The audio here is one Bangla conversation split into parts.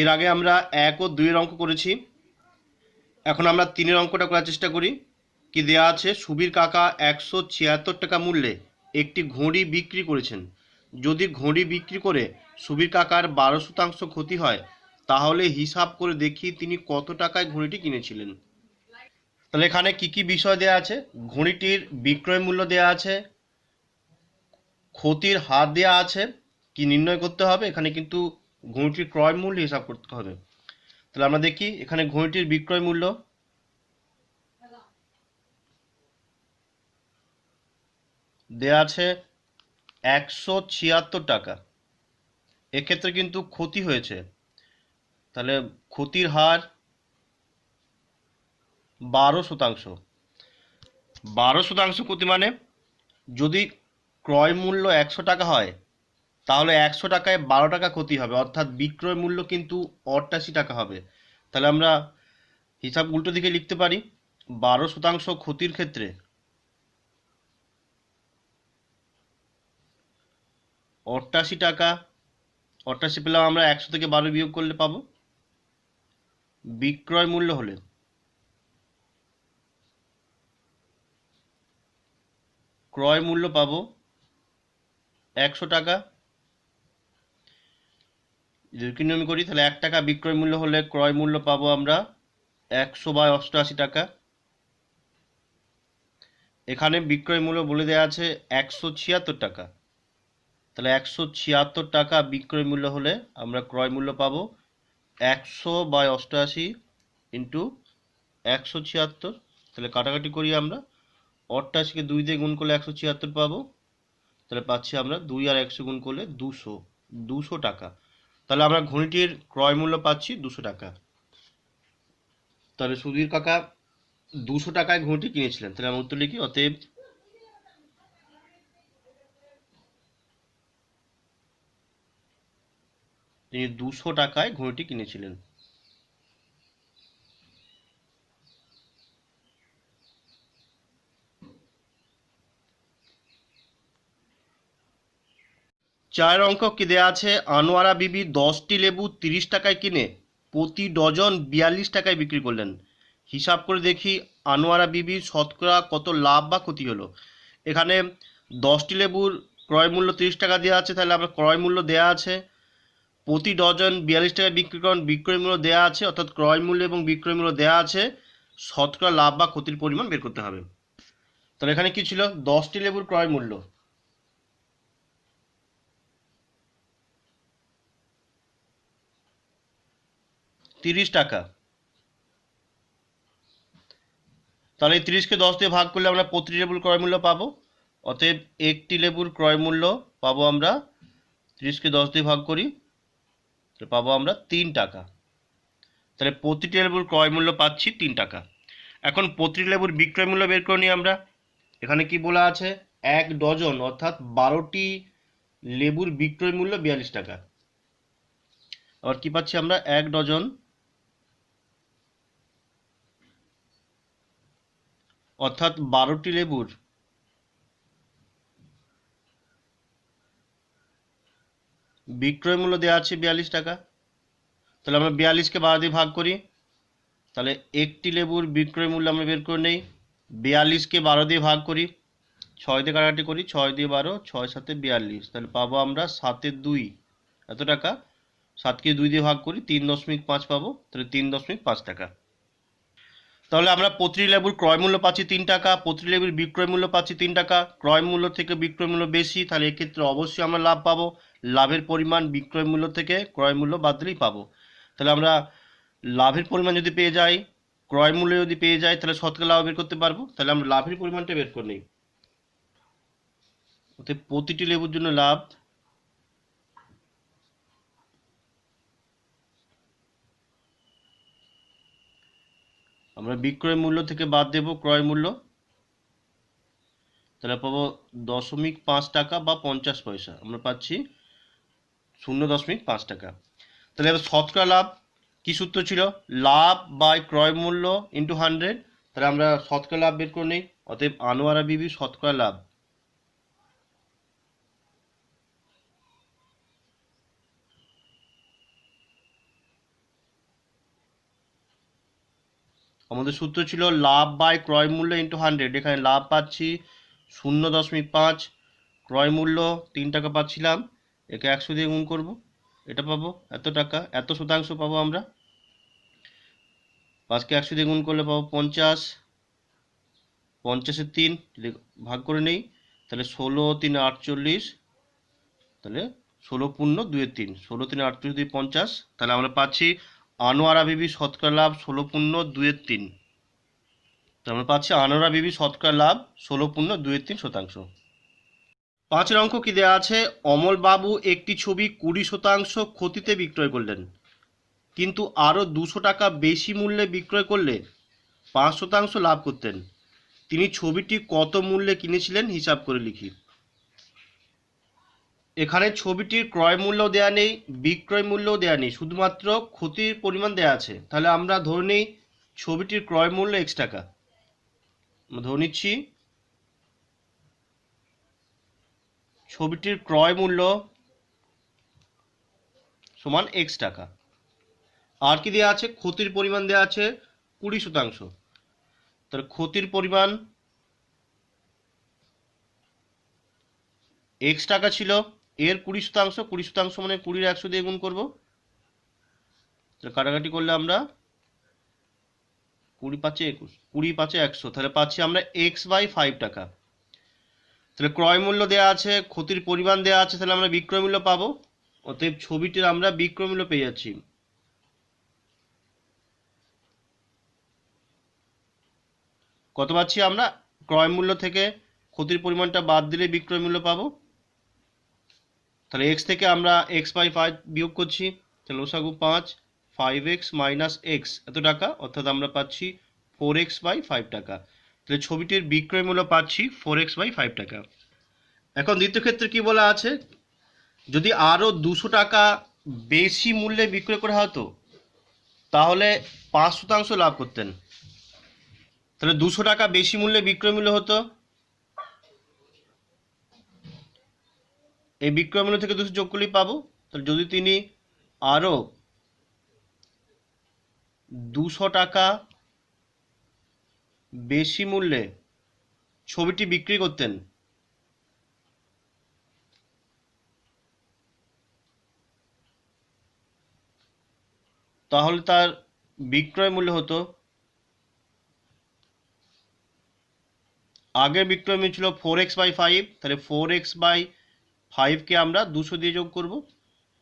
এর আগে আমরা 1 ও 2 এর অঙ্ক করেছি। এখন আমরা 3 অঙ্কটা করার চেষ্টা করি। কি দেয়া আছে, সুবীর কাকা 176 টাকা মূল্যে একটি ঘড়ি বিক্রি করেছেন। যদি ঘড়ি বিক্রি করে সুবীর কাকার 12% ক্ষতি হয়, তাহলে হিসাব করে দেখি তিনি কত টাকায় ঘড়িটি কিনেছিলেন। তাহলে এখানে কি কি বিষয় দেয়া আছে, ঘড়িটির বিক্রয় মূল্য দেয়া আছে, ক্ষতির হার দেয়া আছে, কি নির্ণয় করতে হবে, এখানে কিন্তু ঘড়িটির ক্রয় মূল্য হিসাব করতে হবে। তাহলে আমরা দেখি এখানে ঘড়িটির বিক্রয় মূল্য দেয়া আছে 176 টাকা। এক্ষেত্রে কিন্তু ক্ষতি হয়েছে, তাহলে ক্ষতির হার 12%। 12% ক্ষতি মানে যদি ক্রয় মূল্য 100 টাকা হয়, তাহলে 100 টাকায় 12 টাকা ক্ষতি হবে, অর্থাৎ বিক্রয় মূল্য কিন্তু 88 টাকা হবে। তাহলে আমরা হিসাব উল্টো দিকে লিখতে পারি, 12% ক্ষতির ক্ষেত্রে 88 টাকা, 88 পেলাম আমরা, 100 থেকে 12 বিয়োগ করলে পাবো বিক্রয় মূল্য হলে ক্রয় মূল্য পাবো 100 টাকা। যদি নিয়ম করি তাহলে 1 টাকা বিক্রয় মূল্য হলে ক্রয় মূল্য পাবো আমরা 100/88 টাকা। এখানে বিক্রয় মূল্য বলে দেওয়া আছে 176 টাকা, তাহলে 176 টাকা বিক্রয় মূল্য হলে আমরা ক্রয় মূল্য পাবো 100/88 ইন্টু 176। তাহলে কাটাকাটি করি আমরা, 88কে 2 দিয়ে গুণ করলে 176 পাবো, তাহলে পাচ্ছি আমরা 2 আর 100 গুণ করলে 200 টাকা। তাহলে আমরা ঘড়িটির ক্রয় মূল্য পাচ্ছি 200 টাকা। তাহলে সুধীর কাকা 200 টাকায় ঘড়িটি কিনেছিলেন। তাহলে আমরা উত্তর লিখি, অতএব তিনি 200 টাকায় ঘড়িটি কিনেছিলেন। চার অঙ্ক কি দেয়া আছে, আনোয়ারা বিবি 10টি লেবু 30 টাকায় কিনে প্রতি ডজন 42 টাকায় বিক্রি করলেন। হিসাব করে দেখি আনোয়ারা বিবি শতকরা কত লাভ বা ক্ষতি হলো। এখানে 10টি লেবুর ক্রয় মূল্য 30 টাকা দেওয়া আছে, তাহলে আমরা ক্রয় মূল্য দেওয়া আছে, প্রতি ডজন 42 টাকায় বিক্রি করেন, বিক্রয় মূল্য দেওয়া আছে, অর্থাৎ ক্রয় মূল্য এবং বিক্রয় মূল্য দেওয়া আছে, শতকরা লাভ বা ক্ষতির পরিমাণ বের করতে হবে। তাহলে এখানে কি ছিল, 10টি লেবুর ক্রয় মূল্য 30 টাকা। তাহলে এই 30কে 10 দিয়ে ভাগ করলে আমরা প্রতিটি লেবুর ক্রয় মূল্য পাবো। অতএব একটি লেবুর ক্রয় মূল্য পাবো আমরা, 30কে 10 দিয়ে ভাগ করি, তাহলে পাবো আমরা 3 টাকা। তাহলে প্রতিটি লেবুর ক্রয় মূল্য পাচ্ছি 3 টাকা। এখন প্রতিটি লেবুর বিক্রয় মূল্য বের করে নিই আমরা। এখানে কি বলা আছে, 1 ডজন অর্থাৎ 12টি লেবুর বিক্রয় মূল্য 42 টাকা। আবার কি পাচ্ছি আমরা, 1 ডজন অর্থাৎ 12টি লেবুর বিক্রয় মূল্য দেওয়া আছে 42 টাকা। তাহলে আমরা 42কে 12 দিয়ে ভাগ করি, তাহলে একটি লেবুর বিক্রয় মূল্য আমরা বের করে নেই। 42কে 12 দিয়ে ভাগ করি, 6 দিয়ে কাটাকাটি করি, 6 দিয়ে 12, 6 7 42, তাহলে পাবো আমরা 7 2 এত টাকা। 7কে 2 দিয়ে ভাগ করি, 3.5 পাবো, তাহলে 3.5 টাকা। তাহলে আমরা প্রতিটি লেবুর ক্রয় মূল্য পাচ্ছি 3 টাকা, প্রতিটি লেবুর বিক্রয় মূল্য পাচ্ছি 3 টাকা। ক্রয় মূল্য থেকে বিক্রয় মূল্য বেশি, তাহলে এক্ষেত্রে অবশ্যই আমরা লাভ পাবো। লাভের পরিমাণ বিক্রয় মূল্য থেকে ক্রয় মূল্য বাদ দিলেই পাবো। তাহলে আমরা লাভের পরিমাণ যদি পেয়ে যাই, ক্রয় মূল্য যদি পেয়ে যাই, তাহলে শতকরা লাভ বের করতে পারবো। তাহলে আমরা লাভের পরিমাণটা বের করে নিই। অতএব প্রতিটি লেবুর জন্য লাভ আমরা বিক্রয় মূল্য থেকে বাদ দেব ক্রয় মূল্য, তাহলে পাবো 0.5 টাকা বা 50 পয়সা। আমরা পাচ্ছি 0.5 টাকা। তাহলে এবার শতকরা লাভ কি সূত্র ছিল, লাভ বাই ক্রয় মূল্য ইন্টু 100। তাহলে আমরা শতকরা লাভ বের করে নিই। অতএব আনোয়ারা বিবি শতকরা লাভ আমাদের সূত্র ছিল লাভ বাই ক্রয় মূল্য ইন্টু 100। এখানে লাভ পাচ্ছি 0.5, ক্রয় মূল্য 3 টাকা পাচ্ছিলাম, একে 100 দিয়ে গুণ করব, এটা পাবো এত টাকা, এত শতাংশ পাবো আমরা। 5কে 100 দিয়ে গুণ করলে পাবো 50, 50-এর 3 ভাগ করে নেই, তাহলে 16×3 48, তাহলে 16×2=3, 16×3 = 50, তাহলে আমরা পাচ্ছি আনোয়ারা বিবি শতকরা লাভ 16×2=3। তো আমরা পাচ্ছি আনোয়ারা বিবি শতকরা লাভ 16.23%। 5 অঙ্ক কি দেওয়া আছে, অমল বাবু একটি ছবি 20% ক্ষতিতে বিক্রয় করলেন, কিন্তু আরও 200 টাকা বেশি মূল্যে বিক্রয় করলে 5% লাভ করতেন। তিনি ছবিটি কত মূল্যে কিনেছিলেন হিসাব করে লিখি। এখানে ছবিটির ক্রয় মূল্য দেয়া নেই, বিক্রয় মূল্যও দেয়া নেই, শুধুমাত্র ক্ষতির পরিমাণ দেয়া আছে। তাহলে আমরা ধরে নিই ছবিটির ক্রয় মূল্য x টাকা, ধরে নিচ্ছি ছবিটির ক্রয় মূল্য সমান x টাকা। আর কি দেওয়া আছে, ক্ষতির পরিমাণ দেওয়া আছে 20%। তাহলে ক্ষতির পরিমাণ x টাকা ছিল, এর 20%, 20% মানে 20 দিয়ে গুণ করবো, তাহলে কাটাকাটি করলে আমরা 20×5=21, 20×5=100, তাহলে পাচ্ছি আমরা x/5 টাকা। তাহলে ক্রয় মূল্য দেওয়া আছে, ক্ষতির পরিমাণ দেওয়া আছে, তাহলে আমরা বিক্রয় মূল্য পাবো, অতএব ছবিটির আমরা বিক্রয় মূল্য পেয়ে যাচ্ছি। কত পাচ্ছি আমরা, ক্রয় মূল্য থেকে ক্ষতির পরিমাণটা বাদ দিলে বিক্রয় মূল্য পাবো। তাহলে x থেকে আমরা x/5 বিয়োগ করছি, তাহলে লসাগু 5, 5x - x এত টাকা, অর্থাৎ আমরা পাচ্ছি 4x/5 টাকা। তাহলে ছবিটির বিক্রয় মূল্য পাচ্ছি 4x/5 টাকা। এখন দ্বিতীয় ক্ষেত্রে কি বলা আছে, যদি আরও 200 টাকা বেশি মূল্যে বিক্রয় করা হতো তাহলে 5% লাভ করতেন। তাহলে 200 টাকা বেশি মূল্যে বিক্রয় মূল্য হতো, এই বিক্রয় মূল্য থেকে 200 যোগ করলেই পাবো। তাহলে যদি তিনি আরও 200 টাকা বেশি মূল্যে ছবিটি বিক্রি করতেন, তাহলে তার বিক্রয় মূল্য হতো, আগের বিক্রয় মূল্য ছিল 4x/5, তাহলে 4x/5কে আমরা 200 দিয়ে যোগ করব,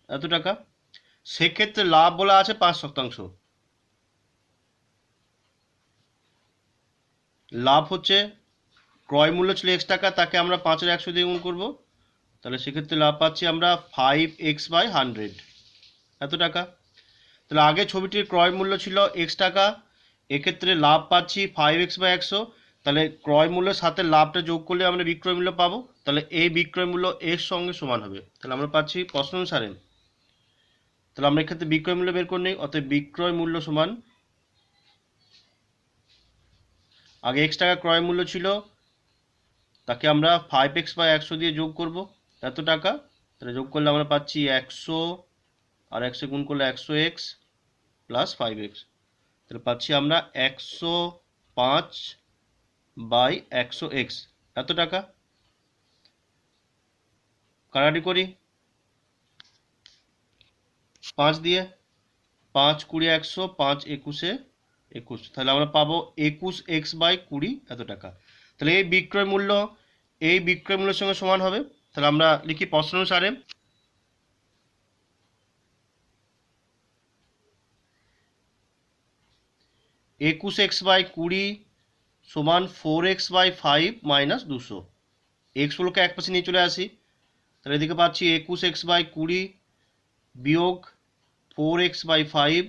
এত টাকা। সেক্ষেত্রে লাভ বলা আছে 5%। লাভ হচ্ছে ক্রয় মূল্য ছিল x টাকা, তাকে আমরা 5×100 দিয়ে গুণ করব, তাহলে সেক্ষেত্রে লাভ পাচ্ছি আমরা 5x/100 এত টাকা। তাহলে আগে ছবিটির ক্রয় মূল্য ছিল x টাকা, এক্ষেত্রে লাভ পাচ্ছি 5x/100, তাহলে ক্রয় মূল্যের সাথে লাভটা যোগ করলে আমরা বিক্রয় মূল্য পাবো, তাহলে এই বিক্রয় মূল্য এর সঙ্গে সমান হবে। তাহলে আমরা পাচ্ছি প্রশ্ন অনুসারে, তাহলে আমরা এক্ষেত্রে বিক্রয় মূল্য বের করে নিই, অতএব বিক্রয় মূল্য সমান, আগে x টাকা ক্রয় মূল্য ছিল, তাকে আমরা 5x/100 দিয়ে যোগ করব, এত টাকা। তাহলে যোগ করলে আমরা পাচ্ছি 100, আর 100 গুণ করলে 100x + 5x, তাহলে পাচ্ছি আমরা 105/100x এত টাকা। কাটাকাটি করি 5 দিয়ে, 5×20=100, 5×21=21, তাহলে আমরা পাবো 21x/20 এত টাকা। তাহলে এই বিক্রয় মূল্যের সঙ্গে সমান হবে। তাহলে আমরা লিখি প্রশ্ন অনুসারে, 21x/20 সমান 4x/5 - 200। এক্সগুলোকে এক পাশে নিয়ে চলে আসি, তাহলে এদিকে পাচ্ছি 21x/20 বিয়োগ 4x/5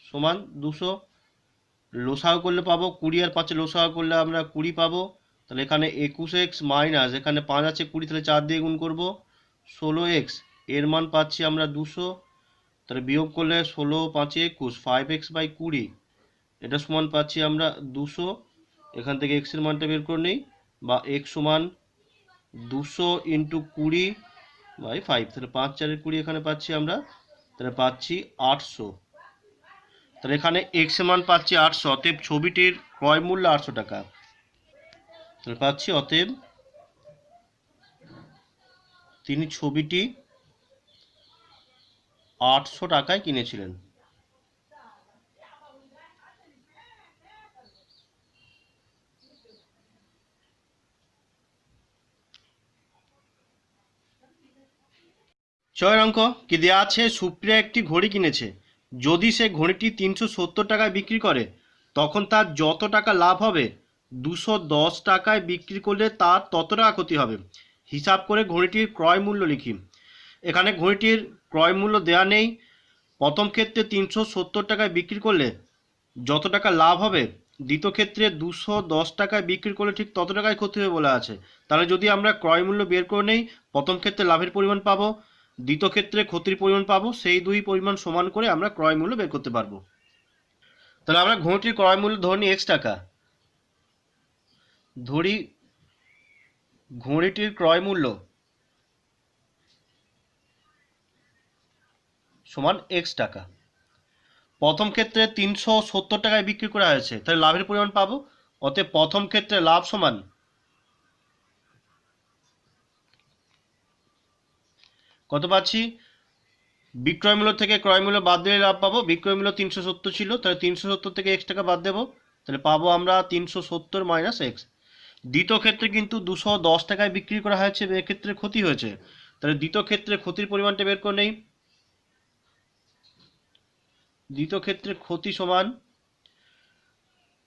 সমান 200। লসাগু করলে পাবো 20, আর 5 লসাগু করলে আমরা 20 পাবো। তাহলে এখানে 21x মাইনাস, এখানে 5 আছে 20, তাহলে 4 দিয়ে গুণ করবো 16x, এর মান পাচ্ছি আমরা 200। তাহলে বিয়োগ করলে 16×5=21, 5x/20 এটা সমান পাচ্ছি আমরা 200। এখান থেকে x এর মানটা বের করে নিই, বা x সমান 200 × 20/5, তাহলে 5×4=20 এখানে পাচ্ছি আমরা, তাহলে পাচ্ছি 800। তাহলে এখানে এক্স এর মান পাচ্ছি 800, অতএব ছবিটির ক্রয় মূল্য 800 টাকা। তাহলে পাচ্ছি অতএব তিনি ছবিটি 800 টাকায় কিনেছিলেন। ছয়ের অঙ্ক কি দেওয়া আছে, সুপ্রিয়া একটি ঘড়ি কিনেছে। যদি সে ঘড়িটি 370 টাকায় বিক্রি করে তখন তার যত টাকা লাভ হবে 210 টাকায় বিক্রি করলে তার তত টাকা ক্ষতি হবে। হিসাব করে ঘড়িটির ক্রয় মূল্য লিখি। এখানে ঘড়িটির ক্রয় মূল্য দেওয়া নেই। প্রথম ক্ষেত্রে 370 টাকায় বিক্রি করলে যত টাকা লাভ হবে, দ্বিতীয় ক্ষেত্রে 210 টাকায় বিক্রি করলে ঠিক তত টাকায় ক্ষতি হবে বলা আছে। তাহলে যদি আমরা ক্রয় মূল্য বের করে নেই, প্রথম ক্ষেত্রে লাভের পরিমাণ পাবো, দ্বিতীয় ক্ষেত্রে ক্ষতির পরিমাণ পাবো, সেই দুই পরিমাণ সমান করে আমরা ক্রয় মূল্য বের করতে পারবো। তাহলে আমরা ঘড়িটির ক্রয় মূল্য ধরি x টাকা, ধরি ঘড়িটির ক্রয় মূল্য সমান x টাকা। প্রথম ক্ষেত্রে 370 টাকায় বিক্রি করা হয়েছে, তাহলে লাভের পরিমাণ পাবো, অতএব প্রথম ক্ষেত্রে লাভ সমান কত পাচ্ছি, বিক্রয় মূল্য থেকে ক্রয় মূল্য বাদ দিলে লাভ পাবো। বিক্রয় মূল্য 370 ছিল, তাহলে 370 থেকে x টাকা বাদ দেবো, তাহলে পাবো আমরা 370 মাইনাস এক্স। দ্বিতীয় ক্ষেত্রে কিন্তু 210 টাকায় বিক্রি করা হয়েছে, এক্ষেত্রে ক্ষতি হয়েছে, তাহলে দ্বিতীয় ক্ষেত্রে ক্ষতির পরিমাণটা বের করে নেই। দ্বিতীয় ক্ষেত্রে ক্ষতি সমান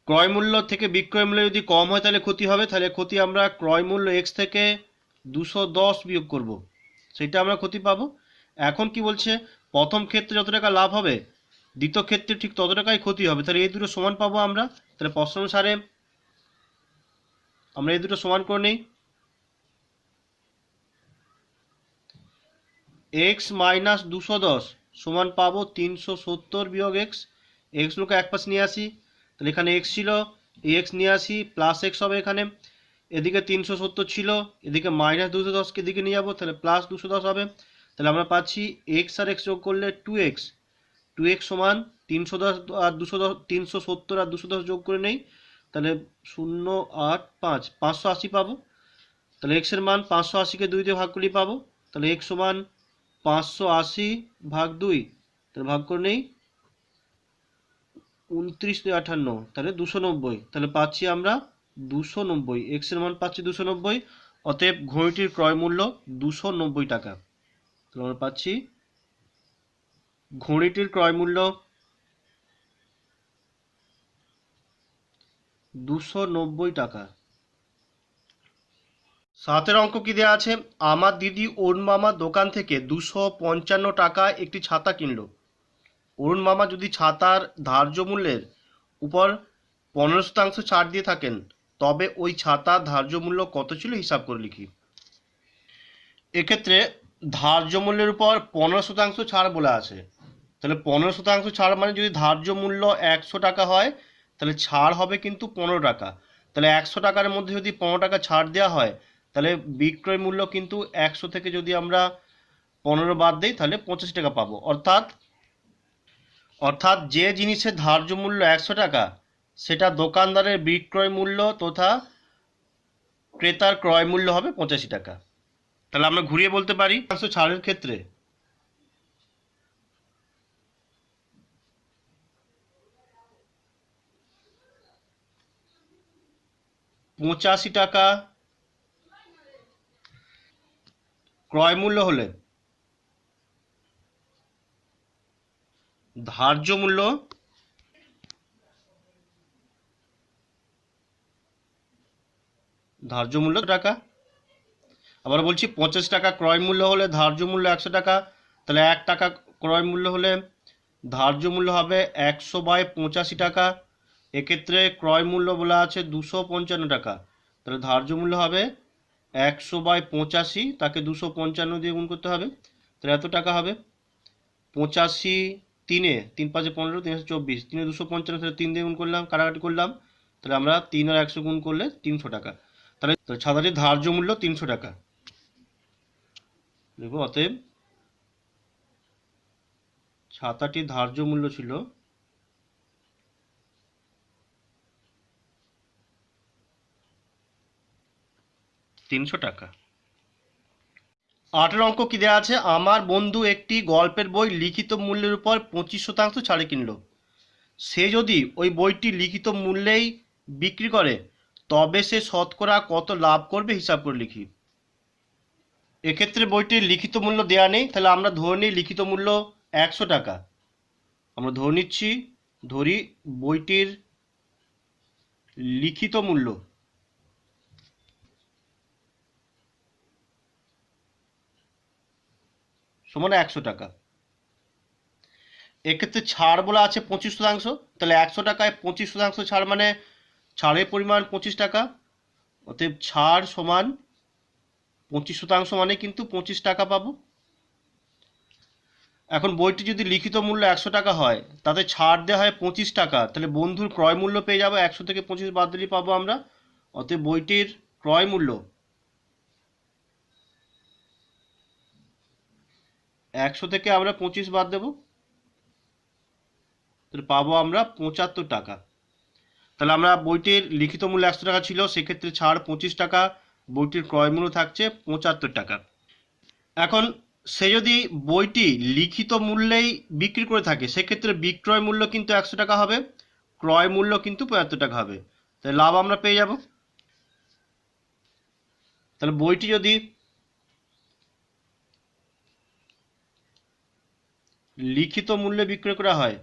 ক্রয় মূল্য থেকে বিক্রয় মূল্য যদি কম হয় তাহলে ক্ষতি হবে, তাহলে ক্ষতি আমরা ক্রয় মূল্য x থেকে 210 বিয়োগ করব, সেটা আমরা ক্ষতি পাবো। এখন কি বলছে, প্রথম ক্ষেত্রে যত টাকা লাভ হবে দ্বিতীয় ক্ষেত্রে ঠিক তত টাকাই ক্ষতি হবে, তাহলে এই দুটো সমান পাবো আমরা। তাহলে প্রশ্ন অনুসারে আমরা এই দুটো সমান করে নিই। এক্স মাইনাস 210 সমান পাবো 370 বিয়োগ এক্স। এক্সগুলোকে এক পাশে নিয়ে আসি, তাহলে এখানে এক্স ছিল, এই এক্স নিয়ে আসি, প্লাস এক্স হবে এখানে। এদিকে 370 ছিল, এদিকে মাইনাস 210কে এদিকে নিয়ে যাবো, তাহলে প্লাস 210 হবে। তাহলে আমরা পাচ্ছি এক্স আর এক্স যোগ করলে 2x, 2x সমান 310 আর 210, 370 আর 210 যোগ করে নেই, তাহলে 0, 8, 5, 580 পাবো। তাহলে এক্স এর মান 580কে 2 দিয়ে ভাগ করলেই পাবো, তাহলে এক্স সমান 580 ভাগ 2, তাহলে ভাগ করে নেই 29 দিয়ে 58, তাহলে 290, তাহলে পাচ্ছি আমরা 290, এক্স এর মান পাচ্ছি 290, অতএব ঘড়িটির ক্রয় মূল্য 290 টাকা। তাহলে আমরা পাচ্ছি ঘড়িটির ক্রয় মূল্য 290 টাকা। 7 অঙ্ক কি দেওয়া আছে, আমার দিদি অরুণ মামার দোকান থেকে 255 টাকায় একটি ছাতা কিনলো। অরুণ মামা যদি ছাতার ধার্য মূল্যের উপর 15% ছাড় দিয়ে থাকেন তবে ওই ছাতার ধার্য মূল্য কত ছিল হিসাব করে লিখি। এক্ষেত্রে ধার্য মূল্যের উপর 15% ছাড় বলা আছে, তাহলে 15% ছাড় মানে যদি ধার্য মূল্য 100 টাকা হয় তাহলে ছাড় হবে কিন্তু 15 টাকা। তাহলে 100 টাকার মধ্যে যদি 15 টাকা ছাড় দেওয়া হয় তাহলে বিক্রয় মূল্য কিন্তু 100 থেকে যদি আমরা 15 বাদ দিই তাহলে 85 টাকা পাবো। অর্থাৎ যে জিনিসের ধার্য মূল্য 100 টাকা সেটা দোকানদারের বিক্রয় মূল্য তথা ক্রেতার ক্রয় মূল্য হবে 85 টাকা। তাহলে আমরা ঘুরিয়ে বলতে পারি ছাড়ের ক্ষেত্রে 85 টাকা ক্রয় মূল্য হলে ধার্য মূল্য টাকা। আবার বলছি 50 টাকা ক্রয় মূল্য হলে ধার্য মূল্য 100 টাকা, তাহলে 1 টাকা ক্রয় মূল্য হলে ধার্য মূল্য হবে 100/85 টাকা। এক্ষেত্রে ক্রয় মূল্য বলা আছে 255 টাকা, তাহলে ধার্য মূল্য হবে 100/85, তাকে 255 দিয়ে গুণ করতে হবে, তাহলে এত টাকা হবে। 85 3 3 5 15, 3 24, 3 255, তাহলে 3 দিয়ে গুণ করলাম, কাটাকাটি করলাম, তাহলে আমরা 3 আর 100 গুণ করলে 300 টাকা। তাহলে ছাতাটির ধার্য মূল্য 300 টাকা। দেখো অতএব ছাতাটির ধার্য মূল্য ছিল 300 টাকা। 8 অঙ্ক কি দেওয়া আছে, আমার বন্ধু একটি গল্পের বই লিখিত মূল্যের উপর 25% ছাড়ে কিনলো। সে যদি ওই বইটি লিখিত মূল্যেই বিক্রি করে তবে সে শতকরা কত লাভ করবে হিসাব করে লিখি। এক্ষেত্রে বইটির লিখিত মূল্য দেওয়া নেই, তাহলে আমরা ধরে নিই লিখিত মূল্য 100 টাকা। আমরা ধরি বইটির লিখিত মূল্য সমান 100 টাকা। এক্ষেত্রে ছাড় বলা আছে 25%, তাহলে 100 টাকায় 25% ছাড় মানে ছাড়ের পরিমাণ 25 টাকা, অতএব ছাড় সমান 25% মানে কিন্তু 25 টাকা পাবো। এখন বইটি যদি লিখিত মূল্য 100 টাকা হয়, তাতে ছাড় দেওয়া হয় 25 টাকা, তাহলে বন্ধুর ক্রয় মূল্য পেয়ে যাবো 100 থেকে 25 বাদ দিলেই পাবো আমরা। অতএব বইটির ক্রয় মূল্য 100 থেকে আমরা 25 বাদ দেবো, তাহলে পাবো আমরা 75 টাকা। তাহলে আমরা বইটির লিখিত মূল্য 100 টাকা ছিল, সেক্ষেত্রে ছাড় 25 টাকা, বইটির ক্রয় মূল্য থাকছে 75 টাকা। এখন সে যদি বইটি লিখিত মূল্যেই বিক্রি করে থাকে, সেক্ষেত্রে বিক্রয় মূল্য কিন্তু 100 টাকা হবে, ক্রয় মূল্য কিন্তু 75 টাকা হবে, তাহলে লাভ আমরা পেয়ে যাব। তাহলে বইটি যদি লিখিত মূল্যে বিক্রয় করা হয়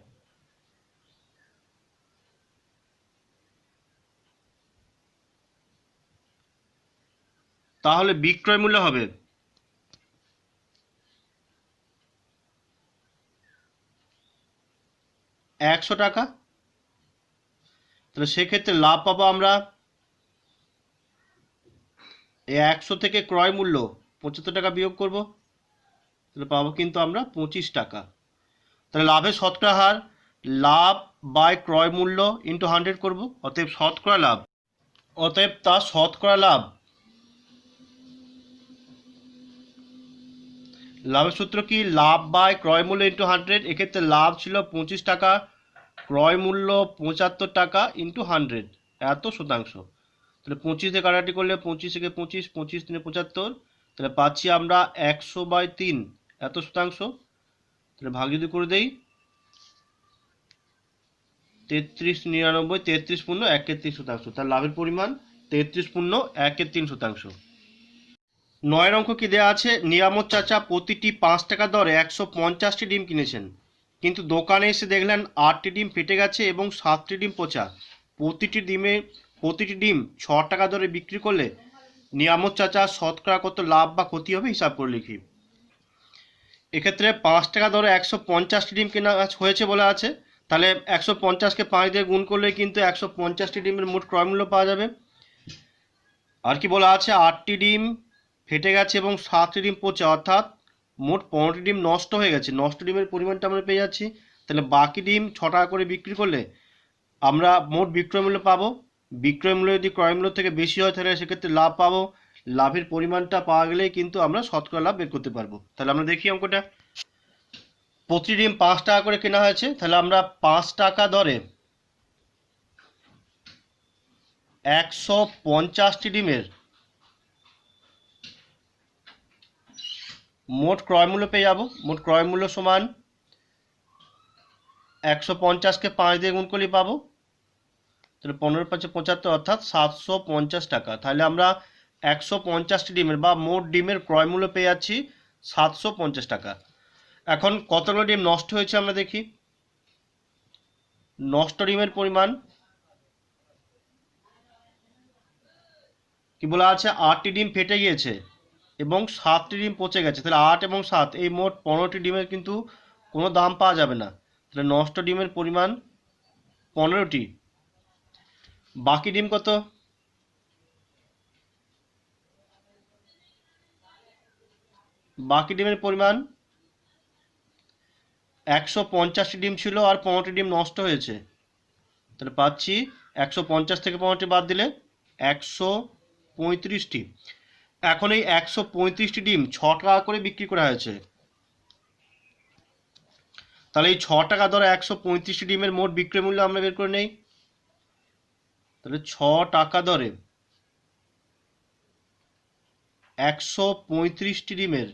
তাহলে বিক্রয় মূল্য হবে 100 টাকা। তাহলে সেক্ষেত্রে লাভ পাবো আমরা 100 থেকে ক্রয় মূল্য 75 টাকা বিয়োগ করব, তাহলে পাবো কিন্তু আমরা 25 টাকা। তাহলে লাভের শতকরা হার লাভ বাই ক্রয় মূল্য ইন্টু 100 করব, অতএব শতকরা লাভ, অতএব তার শতকরা লাভ, লাভের সূত্র কি, লাভ বাই ক্রয় মূল্য ইন্টু 100। এক্ষেত্রে লাভ ছিল 25 টাকা, ক্রয় মূল্য 75 টাকা ইন্টু 100, এত শতাংশ। তাহলে 25 দিয়ে কাটাকাটি করলে 25 থেকে 25, 25 3 75, তাহলে পাচ্ছি আমরা 100/3 এত শতাংশ। তাহলে ভাগ যদি করে দেই 33 99, 33 পূর্ণ 1/3 শতাংশ, তার লাভের পরিমাণ 33 পূর্ণ 1/3 শতাংশ। 9 অঙ্ক কি দেওয়া আছে, নিয়ামত চাচা প্রতিটি 5 টাকা দরে 150টি ডিম কিনেছেন, কিন্তু দোকানে এসে দেখলেন 8টি ডিম ফেটে গেছে এবং 7টি ডিম পচা। প্রতিটি ডিম 6 টাকা দরে বিক্রি করলে নিয়ামত চাচা শতকরা কত লাভ বা ক্ষতি হবে হিসাব করে লিখি। এক্ষেত্রে 5 টাকা দরে 150টি ডিম কেনা হয়েছে বলা আছে, তাহলে 150কে 5 দিয়ে গুণ করলে কিন্তু 150টি ডিমের মোট ক্রয় মূল্য পাওয়া যাবে। আর কি বলা আছে, 8টি ডিম ফেটে গেছে এবং 7টি ডিম পচা, অর্থাৎ মোট 15টি ডিম নষ্ট হয়ে গেছে, নষ্ট ডিমের পরিমাণটা আমরা পেয়ে যাচ্ছি। তাহলে বাকি ডিম 6 টাকা করে বিক্রি করলে আমরা মোট বিক্রয় মূল্য পাবো, বিক্রয় মূল্য যদি ক্রয় মূল্য থেকে বেশি হয় তাহলে সেক্ষেত্রে লাভ পাবো, লাভের পরিমাণটা পাওয়া গেলেই কিন্তু আমরা শতকরা লাভ বের করতে পারবো। তাহলে আমরা দেখি অঙ্কটা, প্রতি ডিম 5 টাকা করে কেনা হয়েছে, তাহলে আমরা 5 টাকা দরে 150টি ডিমের মোট ক্রয় মূল্য পেয়ে যাব। মোট ক্রয় মূল্য সমান 150কে 5 দিয়ে গুণ করলে পাবো, তাহলে 15 5 75, অর্থাৎ 750 টাকা। তাহলে আমরা 150টি ডিমের বা মোট ডিমের ক্রয় মূল্য পেয়ে যাচ্ছি 750 টাকা। এখন কতগুলো ডিম নষ্ট হয়েছে আমরা দেখি, নষ্ট ডিমের পরিমাণ কি বলা আছে, 8টি ডিম ফেটে গিয়েছে এবং 7টি ডিম পচে গেছে, তাহলে 8 এবং 7 এই মোট 15টি ডিমের কিন্তু কোনো দাম পাওয়া যাবে না, তাহলে নষ্ট ডিমের পরিমাণ 15টি। বাকি ডিম কত, বাকি ডিমের পরিমাণ 150টি ডিম ছিল আর 15টি ডিম নষ্ট হয়েছে, তাহলে পাচ্ছি 150 থেকে 15টি বাদ দিলে 135টি। এখন এই 135টি ডিম 6 টাকা করে বিক্রি করা হয়েছে, তাহলে এই 6 টাকা দরে 135টি ডিমের মোট বিক্রয় মূল্য আমরা বের করে নেই। তাহলে 6 টাকা দরে 135টি ডিমের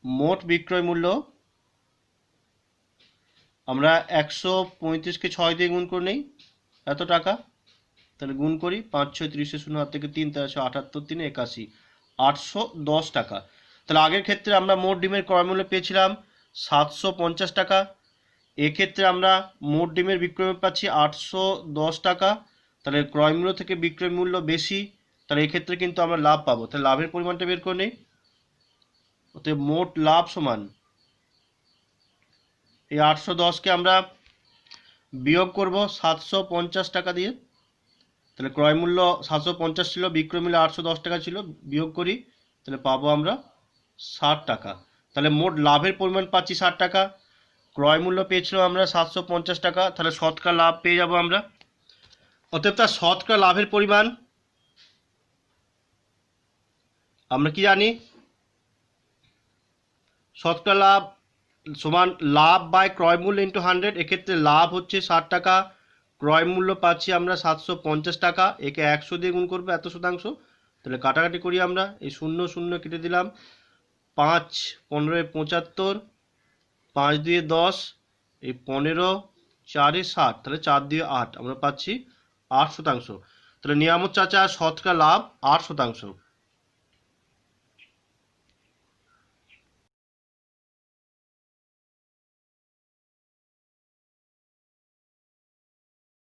মোট বিক্রয় মূল্য, আমরা 135কে 6 দিয়ে গুণ করে নেই, এত টাকা। তাহলে গুণ করি, 5 6 30 শূন্য হাত থেকে 3 378 3 81, 810 টাকা। তাহলে আগের ক্ষেত্রে আমরা মোট ডিমের ক্রয় মূল্য পেয়েছিলাম 750 টাকা, এক্ষেত্রে আমরা মোট ডিমের বিক্রয় মূল্য পাচ্ছি 810 টাকা। তাহলে ক্রয় মূল্য থেকে বিক্রয় মূল্য বেশি, তাহলে এক্ষেত্রে কিন্তু আমরা লাভ পাবো। তাহলে লাভের পরিমাণটা বের করে নেই। অতএব মোট লাভ সমান এই 810কে আমরা বিয়োগ করব 750 টাকা দিয়ে। তাহলে ক্রয় মূল্য 750 ছিল, বিক্রয় মূল্য 810 টাকা ছিল, বিয়োগ করি, তাহলে পাবো আমরা 60 টাকা। তাহলে মোট লাভের পরিমাণ পাচ্ছি 60 টাকা, ক্রয় মূল্য পেয়েছিলাম আমরা 750 টাকা, তাহলে শতকরা লাভ পেয়ে যাব আমরা। অতএব তার শতকরা লাভের পরিমাণ আমরা কি জানি, শতকরা লাভ সমান লাভ বাই ক্রয় মূল্য ইন্টু 100। এক্ষেত্রে লাভ হচ্ছে 60 টাকা, ক্রয় মূল্য পাচ্ছি আমরা 750 টাকা, একে 100 দিয়ে গুণ করবো, এত শতাংশ। তাহলে কাটাকাটি করি আমরা, এই 0 0 কেটে দিলাম, 5 15 75, 5 2 10, এই 15 4 60, তাহলে 4 2 8, আমরা পাচ্ছি 8 শতাংশ। তাহলে নিয়ামত চাচা শতকরা লাভ 8 শতাংশ।